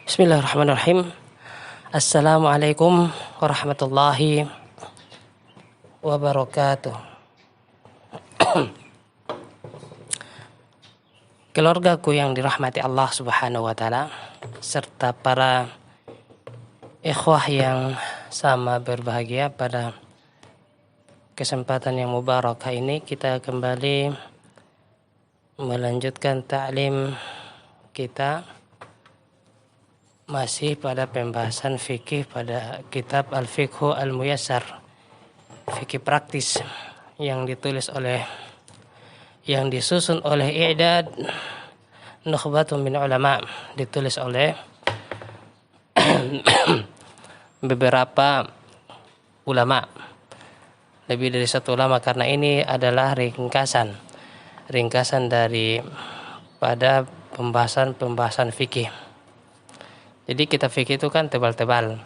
Bismillahirrahmanirrahim. Assalamualaikum warahmatullahi wabarakatuh. Keluargaku yang dirahmati Allah Subhanahu wa taala serta para ikhwah yang sama berbahagia, pada kesempatan yang mubarakah ini kita kembali melanjutkan ta'lim kita masih pada pembahasan fikih pada kitab Al-Fiqhu Al-Muyassar, fikih praktis yang disusun oleh I'dad Nukhbatun min Ulama, ditulis oleh beberapa ulama, lebih dari satu ulama, karena ini adalah ringkasan dari pada pembahasan fikih. Jadi kitab fikih itu kan tebal-tebal.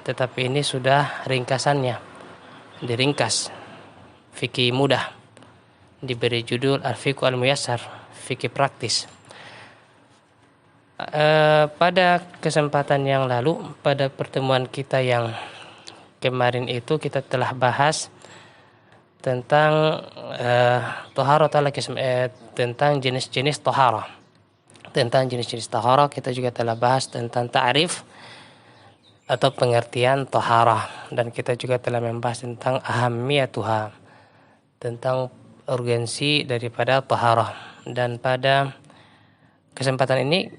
Tetapi ini sudah ringkasannya. Diringkas. Fikih mudah. Diberi judul Al-Fiqhu Al-Muyassar, fikih praktis. Pada kesempatan yang lalu, pada pertemuan kita yang kemarin itu, kita telah bahas tentang tentang jenis-jenis taharah. Tentang jenis-jenis taharah kita juga telah bahas tentang ta'rif atau pengertian taharah, dan kita juga telah membahas tentang ahammiyatuha, tentang urgensi daripada taharah. Dan pada kesempatan ini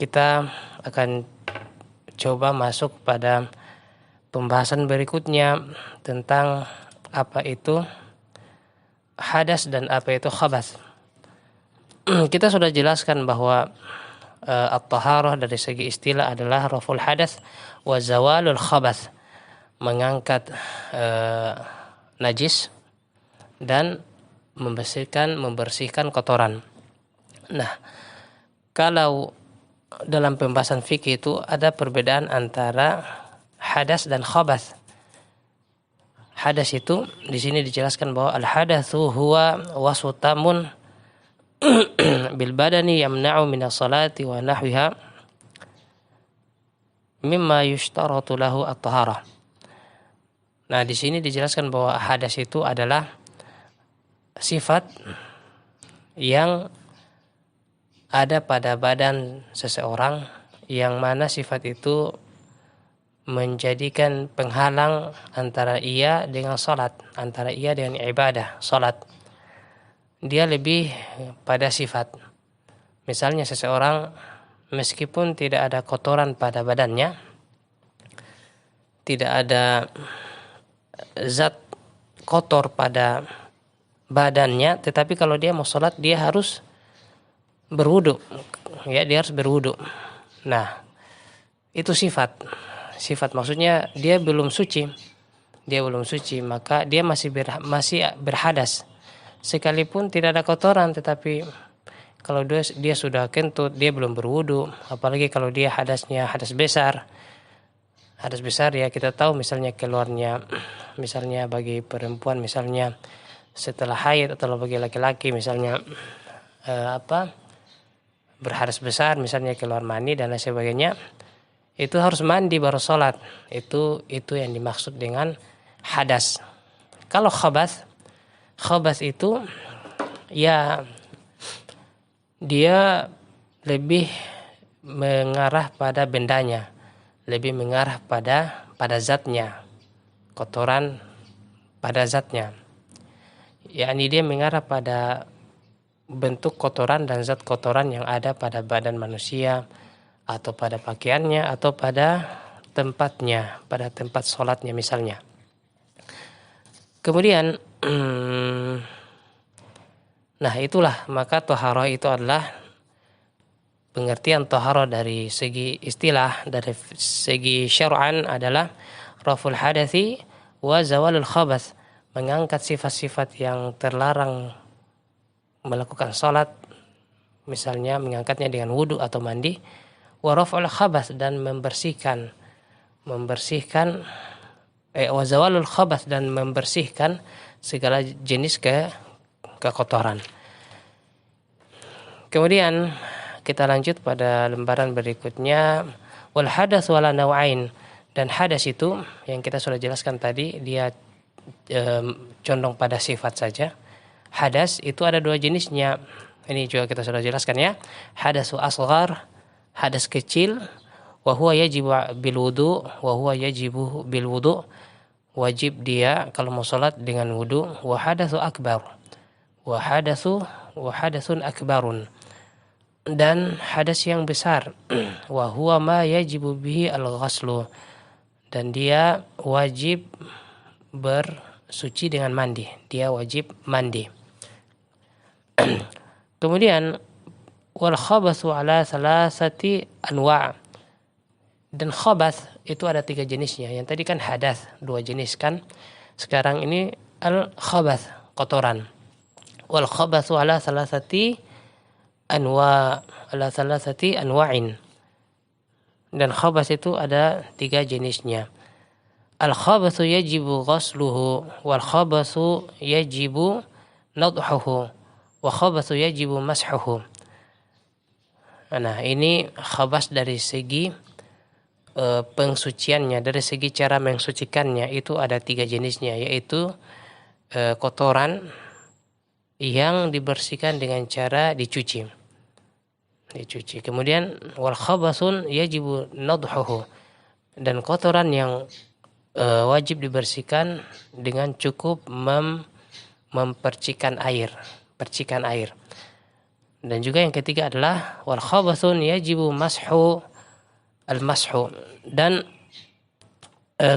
kita akan coba masuk pada pembahasan berikutnya tentang apa itu hadas dan apa itu khabath. Kita sudah jelaskan bahwa at-taharah dari segi istilah adalah raful hadas wa zawalul khabath, mengangkat najis dan membersihkan kotoran. Nah, kalau dalam pembahasan fikih itu ada perbedaan antara hadas dan khabath. Hadas itu di sini dijelaskan bahwa al-hadatsu huwa wasutamun bil badani yamna'u minas salati wa nahwiha mimma yushtaratu lahu at-taharah. Nah, di sini dijelaskan bahwa hadas itu adalah sifat yang ada pada badan seseorang, yang mana sifat itu menjadikan penghalang antara ia dengan salat, antara ia dengan ibadah salat. Dia lebih pada sifat. Misalnya seseorang meskipun tidak ada kotoran pada badannya, tidak ada zat kotor pada badannya, tetapi kalau dia mau sholat dia harus berwudu. Ya, dia harus berwudu. Nah, itu sifat. Sifat maksudnya dia belum suci. Maka dia masih berhadas. Sekalipun tidak ada kotoran, tetapi kalau dia sudah kentut, dia belum berwudu. Apalagi kalau dia hadasnya hadas besar. Hadas besar ya kita tahu, misalnya keluarnya, misalnya bagi perempuan misalnya setelah haid, atau bagi laki-laki misalnya berhadas besar, misalnya keluar mani dan lain sebagainya, itu harus mandi baru sholat. Itu yang dimaksud dengan hadas. Kalau khabath itu ya dia lebih mengarah pada bendanya, lebih mengarah pada zatnya, kotoran pada zatnya. Yakni dia mengarah pada bentuk kotoran dan zat kotoran yang ada pada badan manusia, atau pada pakaiannya, atau pada tempatnya, pada tempat sholatnya misalnya. Kemudian nah itulah, maka taharah itu adalah pengertian taharah dari segi istilah, dari segi syar'an adalah raful hadathi wa zawalul khabath, mengangkat sifat-sifat yang terlarang melakukan salat, misalnya mengangkatnya dengan wudu atau mandi, wa raf'ul khabath, dan membersihkan wa zawalul khabath, dan membersihkan segala jenis kekotoran. Kemudian kita lanjut pada lembaran berikutnya. Wal hadas wala nawain, dan hadas itu yang kita sudah jelaskan tadi, dia condong pada sifat saja. Hadas itu ada dua jenisnya. Ini juga kita sudah jelaskan ya. Hadasu asghar, hadas kecil, wa huwa yajibu bil wudu, wa huwa yajibu bil wudu, wajib dia kalau mau salat dengan wudu. Wa hadatsu akbar, wa hadasun akbarun, dan hadas yang besar. Wa huwa ma yajibu bihi al-ghaslu, dan dia wajib bersuci dengan mandi, dia wajib mandi. Kemudian wal khabatsu ala salasati anwa', dan khabath itu ada 3 jenisnya. Yang tadi kan hadas 2 jenis kan, sekarang ini al khabath, kotoran. Wal khabatsu ala salasati anwa'in, dan khabath itu ada 3 jenisnya. Al khabatsu yajibu ghasluhu, wal khabatsu yajibu nadhuhu, wa khabatsu yajibu mashuhu. Nah, ini khabas dari segi pengsuciannya, dari segi cara mensucikannya itu ada 3 jenisnya, yaitu kotoran yang dibersihkan dengan cara dicuci. Kemudian wal khabasun yajibu nadhuhu, dan kotoran yang wajib dibersihkan dengan cukup mempercikan air. Dan juga yang ketiga adalah wal khabasun yajibu mashu, dan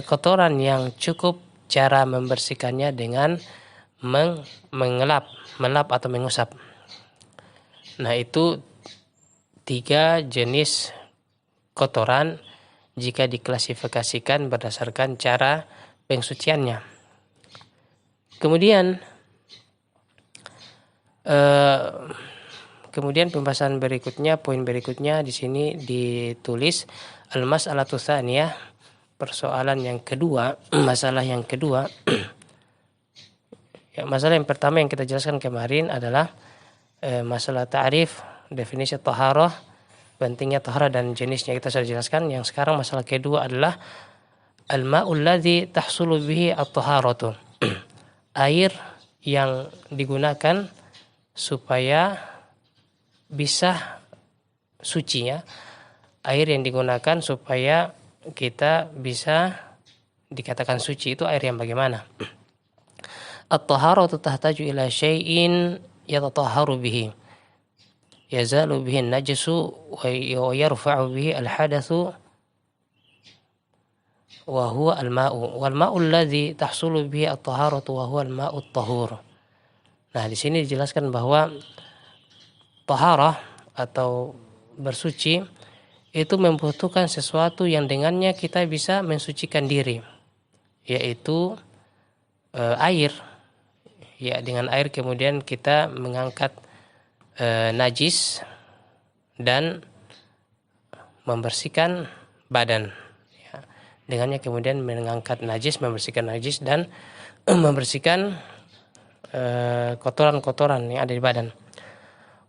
kotoran yang cukup cara membersihkannya dengan melap atau mengusap. Nah, itu 3 jenis kotoran jika diklasifikasikan berdasarkan cara pensuciannya. Kemudian pembahasan berikutnya, poin berikutnya di sini ditulis al-mas'alatu tsaniyah, persoalan yang kedua, masalah yang kedua. Ya, masalah yang pertama yang kita jelaskan kemarin adalah masalah ta'rif, definisi taharah, pentingnya taharah dan jenisnya kita sudah jelaskan. Yang sekarang masalah kedua adalah al-ma'ul ladzi tahsulu bihi at-taharatu. Air yang digunakan supaya bisa suci, ya. Air yang digunakan supaya kita bisa dikatakan suci itu air yang bagaimana? At-taharatu tahtaju ila syai'in yatatahharu bihi, yazalu bihi an-najsu wa yarfa'u bihi al-hadatsu, wa huwa al-ma'u, wal ma'u alladhi tahsulu bihi at-taharatu wa huwa al-ma'u at-tahur. Nah, di sini dijelaskan bahwa taharah atau bersuci itu membutuhkan sesuatu yang dengannya kita bisa mensucikan diri, yaitu air. Ya, dengan air kemudian kita mengangkat najis dan membersihkan badan. Ya, dengannya kemudian mengangkat najis, membersihkan najis dan membersihkan kotoran-kotoran yang ada di badan.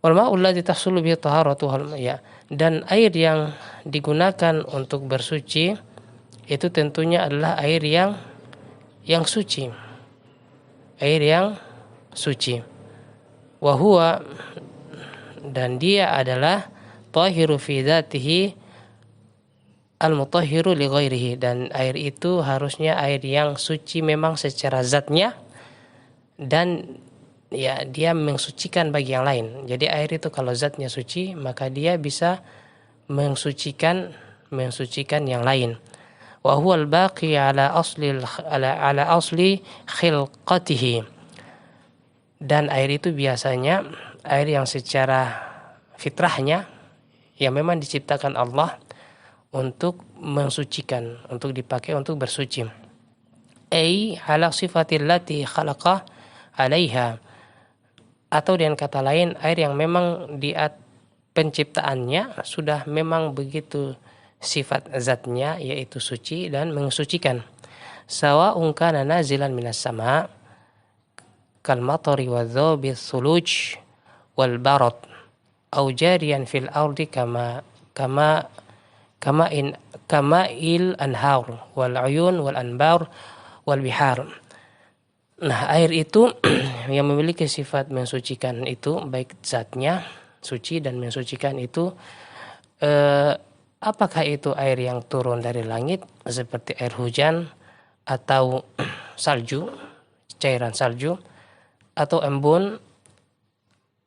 Wal ma'ul ladzi tahsulu bihi taharatu, ya, dan air yang digunakan untuk bersuci itu tentunya adalah air yang suci. Air yang suci. Wa huwa, dan dia adalah tahiru fi dzatihi al-mutahhiru li ghairihi, dan air itu harusnya air yang suci memang secara zatnya, dan ya dia mensucikan bagi yang lain. Jadi air itu kalau zatnya suci, maka dia bisa mensucikan yang lain. Wa huwal baqi ala asli khilqatihi, dan air itu biasanya air yang secara fitrahnya yang memang diciptakan Allah untuk mensucikan, untuk dipakai untuk bersuci. Ai ala sifatil lati khalaqa alaiha, atau dengan kata lain air yang memang di penciptaannya sudah memang begitu sifat zatnya, yaitu suci dan mensucikan. Sawa'un kana nazilan minas sama' kal matari wa dhabi thuluj wal barad, au jariyan fil ardi kama kama'il anhar wal uyun wal anbar wal bihar. Nah, air itu yang memiliki sifat mensucikan itu baik zatnya suci dan mensucikan itu apakah itu air yang turun dari langit seperti air hujan atau salju, cairan salju, atau embun,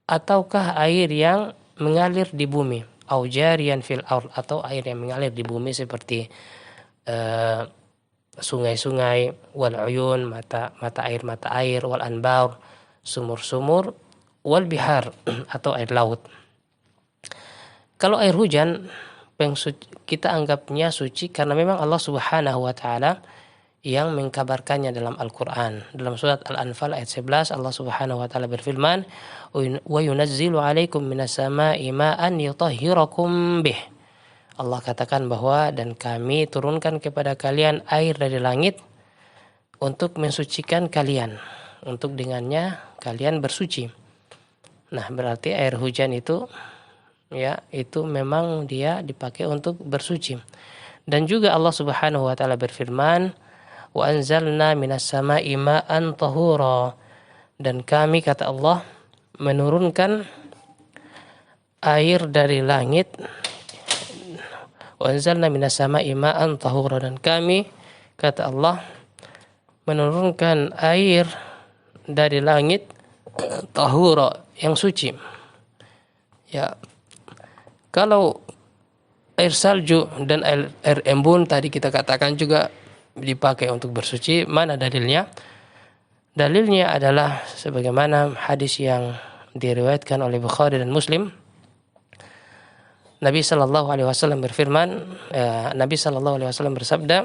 ataukah air yang mengalir di bumi, au jariyan fil ard, atau air yang mengalir di bumi seperti sungai-sungai, wal uyun, mata air, wal anbar, sumur-sumur, wal bihar atau air laut. Kalau air hujan kita anggapnya suci karena memang Allah Subhanahu wa taala yang mengkabarkannya dalam Al-Qur'an. Dalam surat Al-Anfal ayat 11 Allah Subhanahu wa taala berfirman, "Wa yunazzilu 'alaikum minas sama'i ma'an yutahhirakum bih." Allah katakan bahwa dan kami turunkan kepada kalian air dari langit untuk mensucikan kalian, untuk dengannya kalian bersuci. Nah, berarti air hujan itu ya itu memang dia dipakai untuk bersuci. Dan juga Allah Subhanahu wa taala berfirman, "Wa anzalna minas sama'i ma'an tahura." Dan kami, kata Allah, menurunkan air dari langit. Wa anzalna minas sama'i ma'an tahura, dan kami, kata Allah, menurunkan air dari langit tahura, yang suci. Ya, kalau air salju dan air embun tadi kita katakan juga dipakai untuk bersuci, mana dalilnya? Dalilnya adalah sebagaimana hadis yang diriwayatkan oleh Bukhari dan Muslim. Nabi sallallahu alaihi wasallam berfirman, Nabi sallallahu alaihi wasallam bersabda,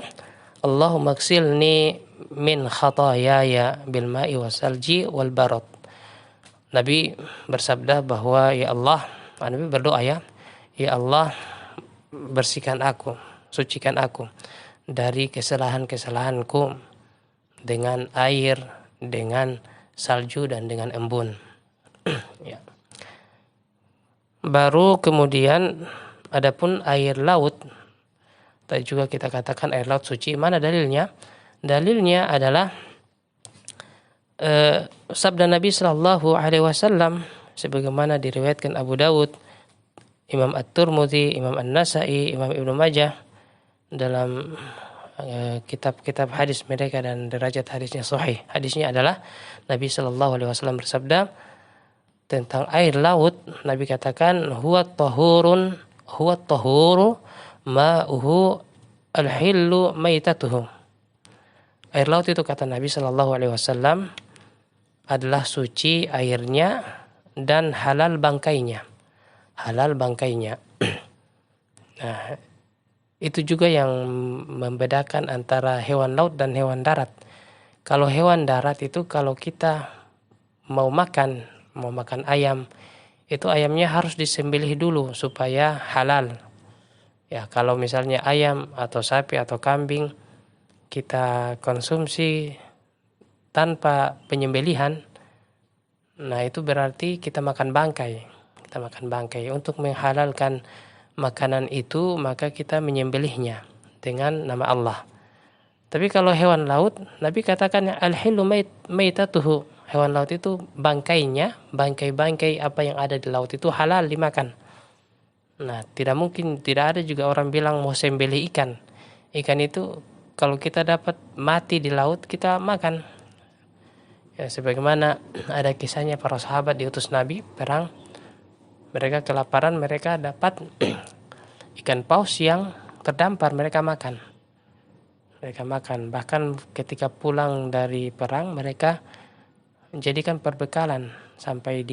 "Allahumma ghsilni min khataayaya bil ma'i wasalji wal barad." Nabi bersabda bahwa ya Allah, Nabi berdoa ya Allah, bersihkan aku, sucikan aku dari kesalahan-kesalahanku dengan air, dengan salju dan dengan embun. Ya. Baru kemudian adapun air laut, tadi juga kita katakan air laut suci. Mana dalilnya? Dalilnya adalah sabda Nabi Shallallahu Alaihi Wasallam sebagaimana diriwayatkan Abu Dawud, Imam At-Tirmidzi, Imam An-Nasa'i, Imam Ibnu Majah dalam kitab-kitab hadis mereka, dan derajat hadisnya sahih. Hadisnya adalah Nabi Shallallahu Alaihi Wasallam bersabda tentang air laut. Nabi katakan, huwa tahuru ma'uhu al-hillu maitatuhu. Air laut itu, kata Nabi Shallallahu Alaihi Wasallam, adalah suci airnya dan halal bangkainya. Halal bangkainya. Nah, itu juga yang membedakan antara hewan laut dan hewan darat. Kalau hewan darat itu, kalau kita mau makan ayam, itu ayamnya harus disembelih dulu supaya halal. Ya, kalau misalnya ayam atau sapi atau kambing kita konsumsi tanpa penyembelihan, nah itu berarti kita makan bangkai. Kita makan bangkai. Untuk menghalalkan makanan itu, maka kita menyembelihnya dengan nama Allah. Tapi kalau hewan laut, Nabi katakan al-hillu maitatuhu. Hewan laut itu bangkainya, bangkai apa yang ada di laut itu halal dimakan. Nah, tidak ada juga orang bilang mau sembelih ikan. Ikan itu kalau kita dapat mati di laut, kita makan. Ya, sebagaimana ada kisahnya para sahabat diutus Nabi perang. Mereka kelaparan, mereka dapat ikan paus yang terdampar, mereka makan. Bahkan ketika pulang dari perang, mereka menjadikan perbekalan sampai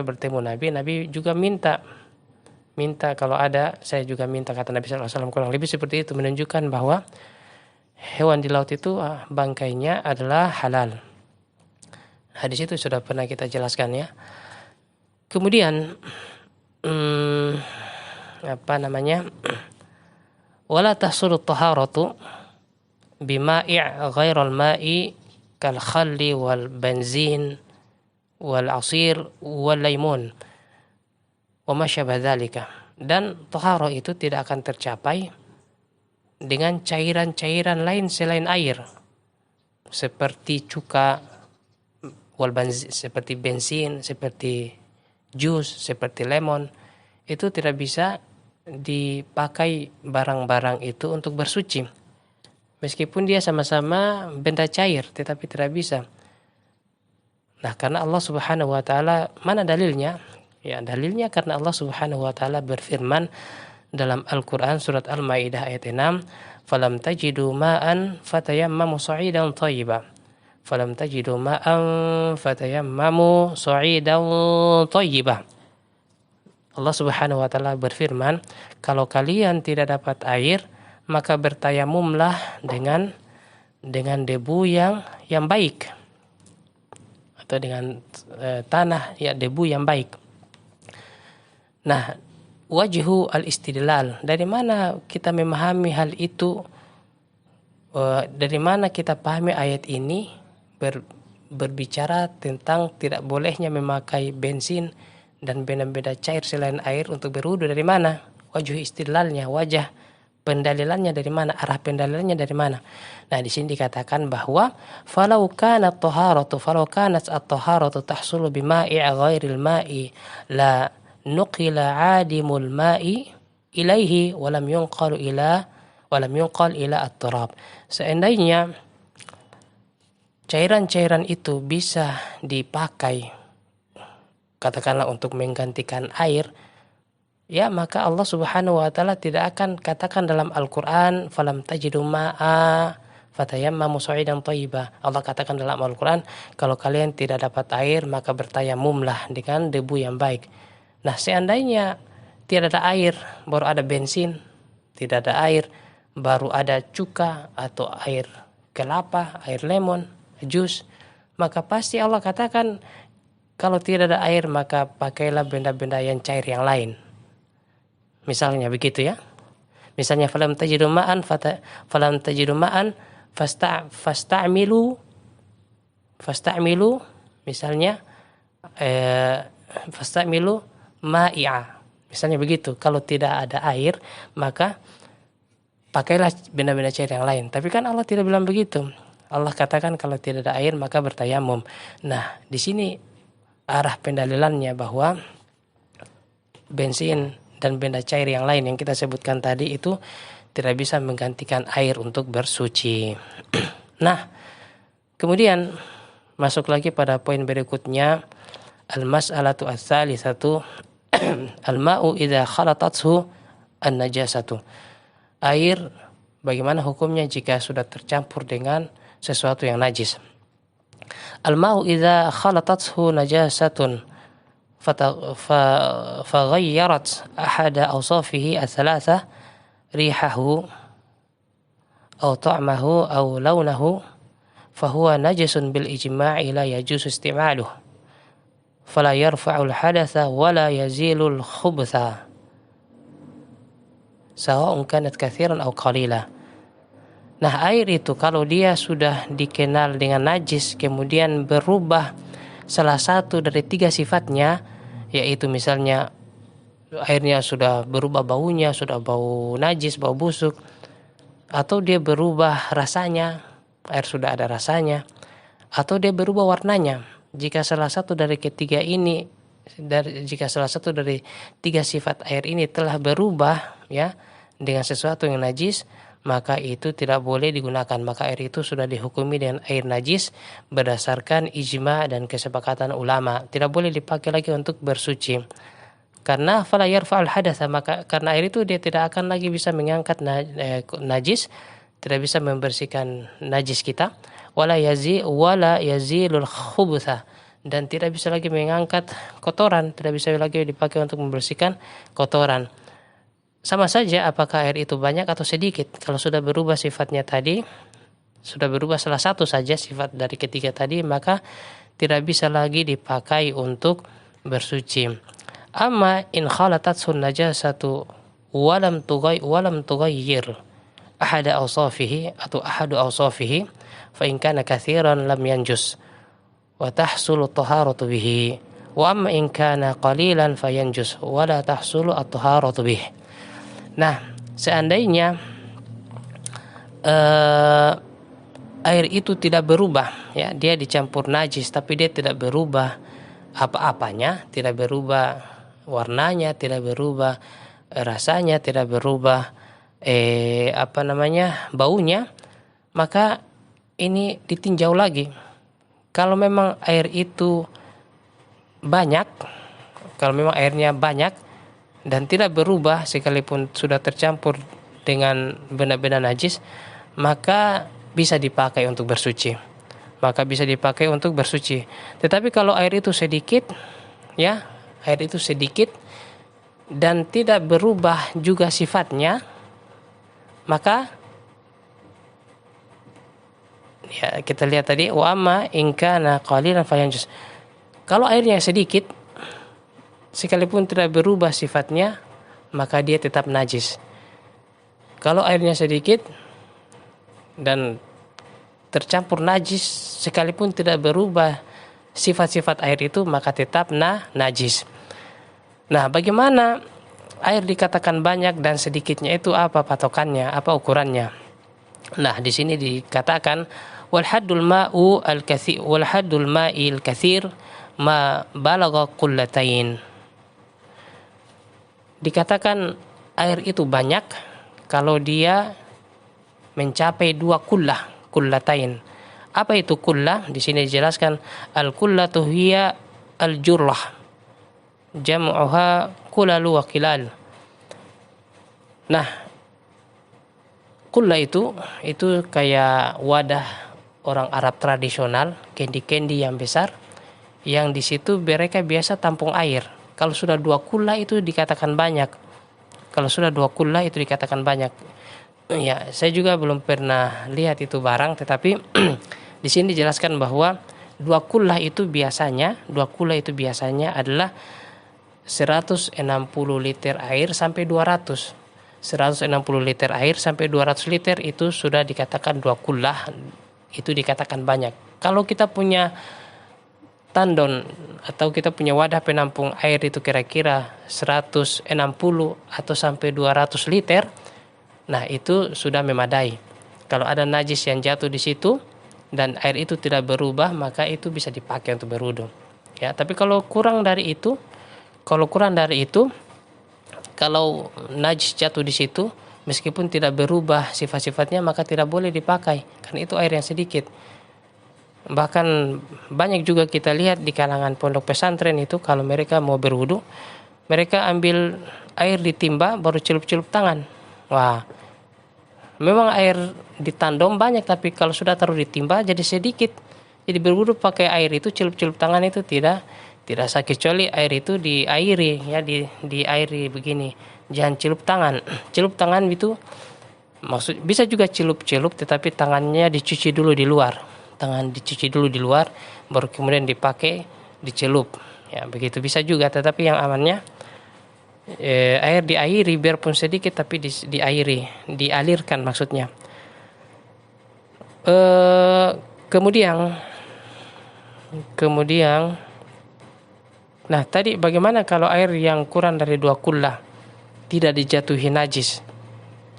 bertemu Nabi. Nabi juga minta kalau ada, saya juga minta, kata Nabi SAW. Kurang lebih seperti itu, menunjukkan bahwa hewan di laut itu bangkainya adalah halal. Hadis itu sudah pernah kita jelaskan ya. Kemudian wala tahsulu taharatu bima'i' ghairal ma'i kal khalli wal benzin wal asir wal laimun wa ma syabah dzalika. Dan taharah itu tidak akan tercapai dengan cairan-cairan lain selain air, seperti cuka, seperti bensin, seperti jus, seperti lemon. Itu tidak bisa dipakai barang-barang itu untuk bersuci. Meskipun dia sama-sama benda cair, tetapi tidak bisa. Nah, karena Allah Subhanahu wa taala, mana dalilnya? Ya, dalilnya karena Allah Subhanahu wa taala berfirman dalam Al-Qur'an surat Al-Maidah ayat 6, "Falam tajidu ma'an fatayammamu sa'idan thayyiban." Falam tajidu ma'an fatayammamu sa'idan thayyiban. Allah Subhanahu wa taala berfirman, kalau kalian tidak dapat air, maka bertayamumlah dengan debu yang baik, atau dengan tanah ya debu yang baik. Nah, wajhu al-istidlal, dari mana kita memahami hal itu? Dari mana kita pahami ayat ini berbicara tentang tidak bolehnya memakai bensin dan benda-benda cair selain air untuk berwudu? Dari mana wajhu istidlalnya, wajah pendalilannya dari mana, arah pendalilannya dari mana? Nah, di sini dikatakan bahwa falau kanat at-taharatu tahsulu bima'i ghairil ma'i la nuqila 'adimul ma'i ilaihi wa lam yunqal ila at-turab. Seandainya cairan-cairan itu bisa dipakai katakanlah untuk menggantikan air, ya maka Allah Subhanahu wa taala tidak akan katakan dalam Al-Qur'an falam tajidu ma'a fatayammamu sa'idan thayyiba. Allah katakan dalam Al-Qur'an, kalau kalian tidak dapat air maka bertayamumlah dengan debu yang baik. Nah, seandainya tidak ada air baru ada bensin, tidak ada air baru ada cuka atau air kelapa, air lemon, jus, maka pasti Allah katakan kalau tidak ada air maka pakailah benda-benda yang cair yang lain. Misalnya begitu ya. Misalnya falam tajidu ma'an fasta'milu misalnya fasta'milu ma'i'a. Misalnya begitu. Kalau tidak ada air maka pakailah benda-benda cair yang lain. Tapi kan Allah tidak bilang begitu. Allah katakan kalau tidak ada air maka bertayamum. Nah, di sini arah pendalilannya bahwa bensin dan benda cair yang lain yang kita sebutkan tadi itu tidak bisa menggantikan air untuk bersuci. Nah, kemudian masuk lagi pada poin berikutnya, al-mas'alatu ats-tsalitsatu al-ma'u idza khalatathu an-najasatu. Air bagaimana hukumnya jika sudah tercampur dengan sesuatu yang najis? Al-ma'u idza khalatathu najasatun فغيرت أحد أوصافه الثلاثة ريحه أو طعمه أو لونه فهو نجس بالإجماع لا يجوز استعماله فلا يرفع الحدث ولا يزيل الخبث سواء كانت كثيرا أو قليلا. Nah, air itu kalau dia sudah dikenal dengan najis kemudian berubah salah satu dari tiga sifatnya, yaitu misalnya airnya sudah berubah baunya, sudah bau najis, bau busuk, atau dia berubah rasanya, air sudah ada rasanya, atau dia berubah warnanya. Jika salah satu dari ketiga ini, jika salah satu dari tiga sifat air ini telah berubah ya dengan sesuatu yang najis, maka itu tidak boleh digunakan. Maka air itu sudah dihukumi dengan air najis berdasarkan ijma dan kesepakatan ulama. Tidak boleh dipakai lagi untuk bersuci. Karena fala yarfa'ul hadatsa, maka karena air itu dia tidak akan lagi bisa mengangkat najis, tidak bisa membersihkan najis kita. Wala yazilul khubutha, dan tidak bisa lagi mengangkat kotoran, tidak bisa lagi dipakai untuk membersihkan kotoran. Sama saja apakah air itu banyak atau sedikit. Kalau sudah berubah sifatnya tadi, sudah berubah salah satu saja sifat dari ketiga tadi, maka tidak bisa lagi dipakai untuk bersuci. Amma in khalatat najasatu walam tughayyir ahadu awsafihi fa in kana katsiran lam yanjus wa tahsulu taharatu bihi. Wa amma in kana qalilan fayanjus wa la tahsulu at-taharatu bih. Nah, seandainya air itu tidak berubah, ya, dia dicampur najis tapi dia tidak berubah apa-apanya, tidak berubah warnanya, tidak berubah rasanya, tidak berubah baunya, maka ini ditinjau lagi. Kalau memang air itu banyak, kalau memang airnya banyak dan tidak berubah sekalipun sudah tercampur dengan benda-benda najis, maka bisa dipakai untuk bersuci. Tetapi kalau air itu sedikit, ya, air itu sedikit dan tidak berubah juga sifatnya, maka ya kita lihat tadi, wa amma in kana qalilan fayanjus. Kalau airnya sedikit, sekalipun tidak berubah sifatnya, maka dia tetap najis. Kalau airnya sedikit dan tercampur najis, sekalipun tidak berubah sifat-sifat air itu, maka tetap najis. Nah, bagaimana air dikatakan banyak dan sedikitnya itu, apa patokannya, apa ukurannya? Nah, di sini dikatakan wal haddul ma'i al-katsir ma balagha qullatain. Dikatakan air itu banyak kalau dia mencapai 2 kullatain. Apa itu kullah? Di sini dijelaskan al-kullatu hiya al-jurrah, jam'uha kullalu wa kilal. Nah, kullah itu kayak wadah orang Arab tradisional, kendi-kendi yang besar, yang di situ mereka biasa tampung air. Kalau sudah 2 kullah itu dikatakan banyak. Ya, saya juga belum pernah lihat itu barang, tetapi di sini dijelaskan bahwa 2 kullah itu biasanya adalah 160 liter air sampai 200. 160 liter air sampai 200 liter itu sudah dikatakan 2 kullah, itu dikatakan banyak. Kalau kita punya tandon atau kita punya wadah penampung air itu kira-kira 160 atau sampai 200 liter, nah itu sudah memadai. Kalau ada najis yang jatuh di situ dan air itu tidak berubah, maka itu bisa dipakai untuk berwudu. Ya, tapi kalau kurang dari itu, kalau najis jatuh di situ meskipun tidak berubah sifat-sifatnya, maka tidak boleh dipakai karena itu air yang sedikit. Bahkan banyak juga kita lihat di kalangan pondok pesantren itu, kalau mereka mau berwudu, mereka ambil air di timba baru celup-celup tangan. Wah, memang air di tandom banyak, tapi kalau sudah taruh di timba jadi sedikit. Jadi berwudu pakai air itu, celup-celup tangan itu tidak sah, kecuali air itu diairi, ya, diairi begini. Jangan celup tangan. Celup tangan itu maksud bisa juga celup-celup, tetapi tangannya dicuci dulu di luar. Baru kemudian dipakai dicelup. Ya, begitu bisa juga, tetapi yang amannya air diairi biarpun sedikit, tapi dialirkan maksudnya. Kemudian nah tadi bagaimana kalau air yang kurang dari 2 kullah tidak dijatuhi najis?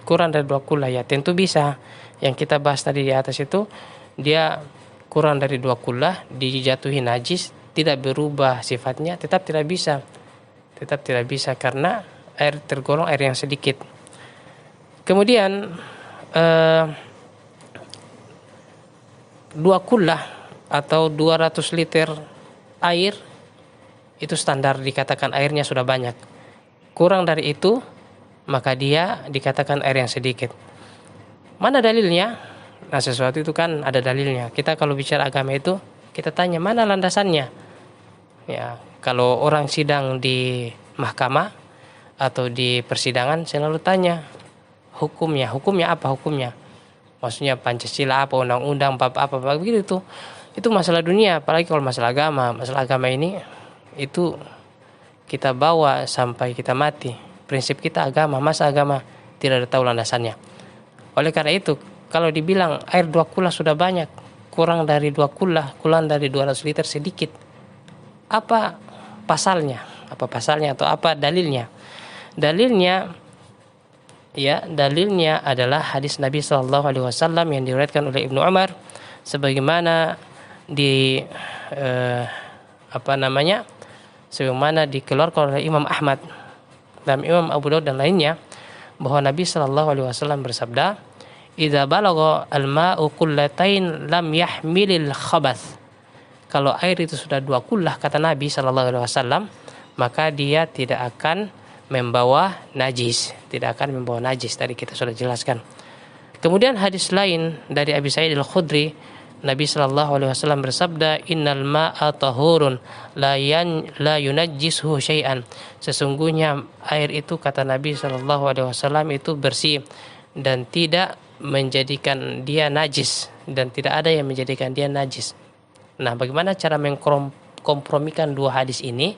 Kurang dari 2 kullah, ya tentu bisa. Yang kita bahas tadi di atas itu, dia kurang dari 2 kullah dijatuhi najis, tidak berubah sifatnya, tetap tidak bisa karena air tergolong air yang sedikit. Kemudian 2 kullah atau 200 liter air itu standar, dikatakan airnya sudah banyak. Kurang dari itu maka dia dikatakan air yang sedikit. Mana dalilnya? Nah, sesuatu itu kan ada dalilnya. Kita kalau bicara agama itu, kita tanya mana landasannya. Ya, kalau orang sidang di mahkamah atau di persidangan, selalu tanya hukumnya apa hukumnya. Maksudnya Pancasila apa, undang-undang apa begitu tuh. Itu masalah dunia, apalagi kalau masalah agama. Masalah agama ini itu kita bawa sampai kita mati. Prinsip kita agama, masa agama tidak ada tahu landasannya. Oleh karena itu, kalau dibilang air 2 kullah sudah banyak, kurang dari 2 kullah, kurang dari 200 liter sedikit. Apa pasalnya? Apa pasalnya atau apa dalilnya? Dalilnya adalah hadis Nabi Shallallahu Alaihi Wasallam yang diriwayatkan oleh Ibnu Umar, sebagaimana sebagaimana dikeluarkan oleh Imam Ahmad dan Imam Abu Daud dan lainnya, bahwa Nabi Shallallahu Alaihi Wasallam bersabda, "Idza balagha al-ma'u qullatain lam yahmilil khabath." Kalau air itu sudah 2 kullah, kata Nabi Shallallahu Alaihi Wasallam, maka dia tidak akan membawa najis, Tadi kita sudah jelaskan. Kemudian hadis lain dari Abi Sa'id Al-Khudri, Nabi Shallallahu Alaihi Wasallam bersabda, "Innal ma'a tahurun la yunajjisuhu syai'an." Sesungguhnya air itu, kata Nabi Shallallahu Alaihi Wasallam, itu bersih dan tidak menjadikan dia najis, dan tidak ada yang menjadikan dia najis. Nah, bagaimana cara mengkompromikan 2 hadis ini?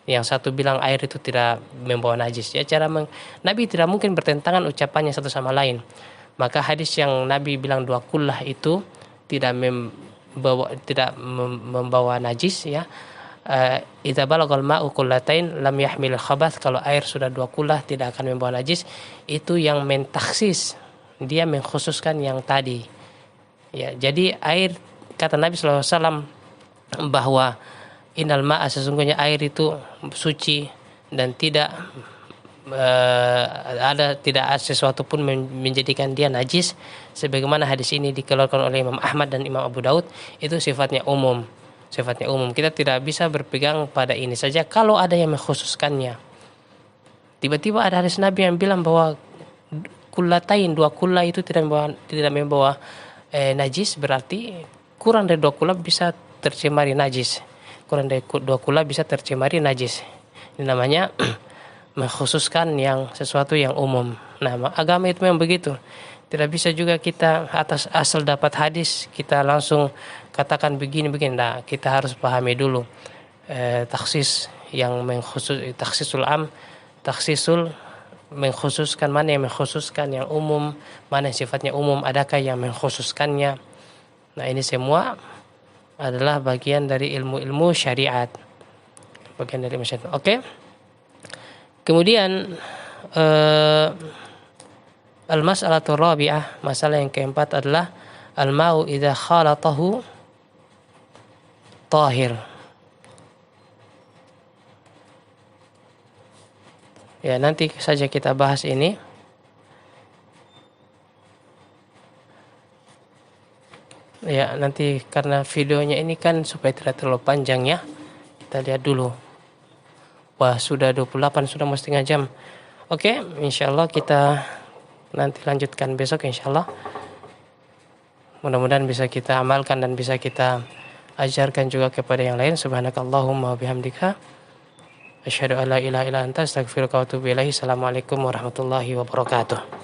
Yang satu bilang air itu tidak membawa najis. Nabi tidak mungkin bertentangan ucapannya satu sama lain. Maka hadis yang Nabi bilang 2 kullah itu tidak membawa najis, ya. Idza balagal ma'u qullatain lam yahmil khabath. Kalau air sudah 2 kullah tidak akan membawa najis. Itu yang mentaksis, dia mengkhususkan yang tadi. Ya, jadi air, kata Nabi sallallahu alaihi wasallam, bahwa innal ma'a, sesungguhnya air itu suci dan tidak ada sesuatu pun menjadikan dia najis, sebagaimana hadis ini dikeluarkan oleh Imam Ahmad dan Imam Abu Daud. Itu sifatnya umum. Kita tidak bisa berpegang pada ini saja kalau ada yang mengkhususkannya. Tiba-tiba ada hadis Nabi yang bilang bahwa kullatain, 2 kullah itu tidak membawa najis, berarti kurang dari 2 kullah bisa tercemari najis. Ini namanya mengkhususkan sesuatu yang umum. Nah, agama itu memang begitu. Tidak bisa juga kita atas asal dapat hadis kita langsung katakan begini. Nah, kita harus pahami dulu taksis yang taksisul am, taksisul mengkhususkan, mana yang mengkhususkan yang umum, mana yang sifatnya umum, adakah yang mengkhususkannya. Nah, ini semua adalah bagian dari ilmu syariat. Oke. Kemudian al-mas'alatul rabi'ah, masalah yang keempat adalah al-ma'u idza khalatahu tahir. Ya, nanti saja kita bahas ini. Ya, nanti karena videonya ini kan supaya tidak terlalu panjang, ya. Kita lihat dulu. Wah, sudah 28, sudah mau setengah jam. Oke, insyaallah kita nanti lanjutkan besok insyaallah. Mudah-mudahan bisa kita amalkan dan bisa kita ajarkan juga kepada yang lain. Subhanakallahumma wa bihamdika asyhadu an la ilaha illa anta astaghfiruka wa atubu ilaik. Assalamualaikum warahmatullahi wabarakatuh.